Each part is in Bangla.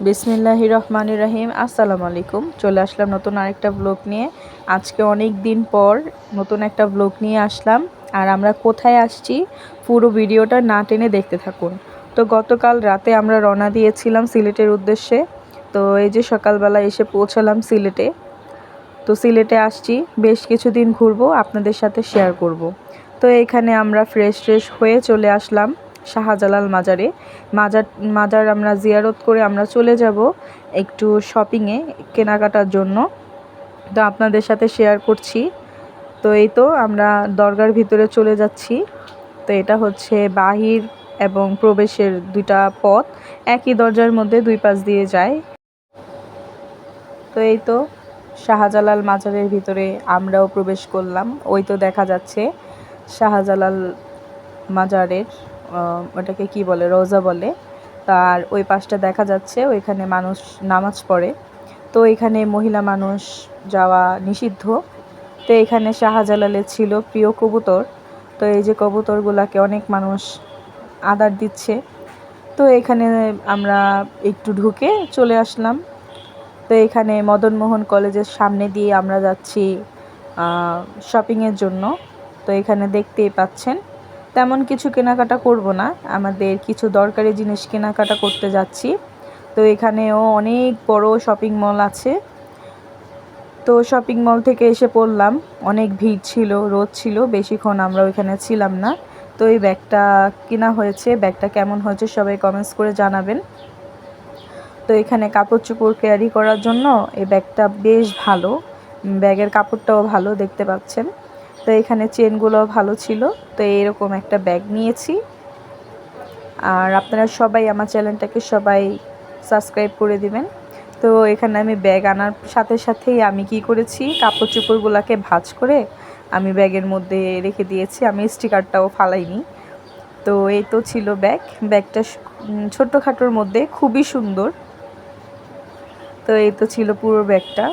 বিসমিল্লাহির রহমানির রহিম। আসসালামু আলাইকুম। চলে আসলাম নতুন আরেকটা ব্লগ নিয়ে। আজকে অনেক দিন পর নতুন একটা ব্লগ নিয়ে আসলাম। আর আমরা কোথায় আসছি পুরো ভিডিওটা না টেনে দেখতে থাকুন। তো গতকাল রাতে আমরা রওনা দিয়েছিলাম সিলেটের উদ্দেশ্যে। তো এই যে সকালবেলা এসে পৌঁছালাম সিলেটে। তো সিলেটে আসছি, বেশ কিছুদিন ঘুরবো, আপনাদের সাথে শেয়ার করব। তো এইখানে আমরা ফ্রেশ হয়ে চলে আসলাম শাহজালাল মাজারে। মাজার আমরা জিয়ারত করে আমরা চলে যাব একটু শপিংয়ে, কেনাকাটার জন্য। তো আপনাদের সাথে শেয়ার করছি। তো এই তো আমরা দরগার ভিতরে চলে যাচ্ছি। তো এটা হচ্ছে বাহির এবং প্রবেশের দুইটা পথ, একই দরজার মধ্যে দুই পাশ দিয়ে যায়। তো এই তো শাহজালাল মাজারের ভিতরে আমরাও প্রবেশ করলাম। ওই তো দেখা যাচ্ছে শাহজালাল মাজারের ওটাকে কি বলে, রোজা বলে। তার ওই পাশটা দেখা যাচ্ছে, ওইখানে মানুষ নামাজ পড়ে। তো এখানে মহিলা মানুষ যাওয়া নিষিদ্ধ। তো এখানে শাহজালালের ছিল প্রিয় কবুতর। তো এই যে কবুতরগুলাকে অনেক মানুষ আদর দিচ্ছে। তো এখানে আমরা একটু ঢুকে চলে আসলাম। তো এখানে মদনমোহন কলেজের সামনে দিয়ে আমরা যাচ্ছি শপিংয়ের জন্য। তো এখানে দেখতেই পাচ্ছেন তেমন কিছু কেনাকাটা করব না, আমাদের কিছু দরকারি জিনিস কেনাকাটা করতে যাচ্ছি। তো এখানেও অনেক বড় শপিং মল আছে। তো শপিং মল থেকে এসে পড়লাম, অনেক ভিড় ছিল, রোদ ছিল, বেশিক্ষণ আমরা ওইখানে ছিলাম না। তো এই ব্যাগটা কেনা হয়েছে, ব্যাগটা কেমন হয়েছে সবাই কমেন্টস করে জানাবেন। তো এখানে কাপড় চোপড় ক্যারি করার জন্য এই ব্যাগটা বেশ ভালো, ব্যাগের কাপড়টাও ভালো দেখতে পাচ্ছেন। তো এখানে চেনগুলোও ভালো ছিল। তো এইরকম একটা ব্যাগ নিয়েছি। আর আপনারা সবাই আমার চ্যানেলটাকে সবাই সাবস্ক্রাইব করে দিবেন। তো এখানে আমি ব্যাগ আনার সাথে সাথেই আমি কি করেছি, কাপড় চোপড়গুলোকে ভাঁজ করে আমি ব্যাগের মধ্যে রেখে দিয়েছি, আমি স্টিকারটাও ফালাইনি। তো এই তো ছিল ব্যাগটা ছোট্টখাটোর মধ্যে খুবই সুন্দর। তো এই তো ছিল পুরো ব্যাগটা,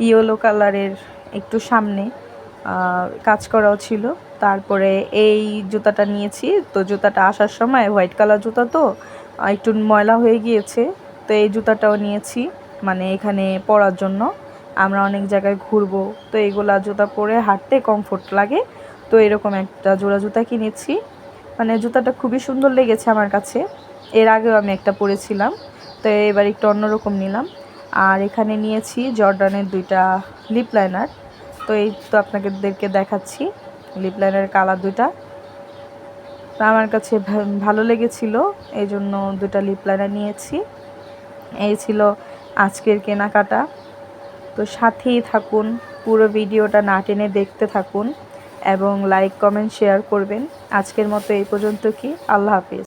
ইয়েলো কালারের, একটু সামনে কাজ করাও ছিল। তারপরে এই জুতাটা নিয়েছি। তো জুতাটা আসার সময় হোয়াইট কালার জুতা, তো একটু ময়লা হয়ে গিয়েছে। তো এই জুতাটাও নিয়েছি, মানে এখানে পরার জন্য, আমরা অনেক জায়গায় ঘুরবো, তো এইগুলা জুতা পরে হাঁটতে কমফোর্ট লাগে। তো এরকম একটা জোড়া জুতা কিনেছি, মানে জুতাটা খুবই সুন্দর লেগেছে আমার কাছে। এর আগেও আমি একটা পরেছিলাম, তো এবার একটু অন্যরকম নিলাম। আর এখানে নিয়েছি জর্ডানের দুইটা লিপ লাইনার। তো এই তো আপনাদেরকে দেখাচ্ছি লিপ লাইনারের কালার দুইটা। তো আমার কাছে ভালো লেগেছিল, এই জন্য দুটা লিপ লাইনার নিয়েছি। এই ছিল আজকের কেনাকাটা। তো সাথেই থাকুন, পুরো ভিডিওটা না টেনে দেখতে থাকুন এবং লাইক কমেন্ট শেয়ার করবেন। আজকের মতো এই পর্যন্ত কি, আল্লাহ হাফিজ।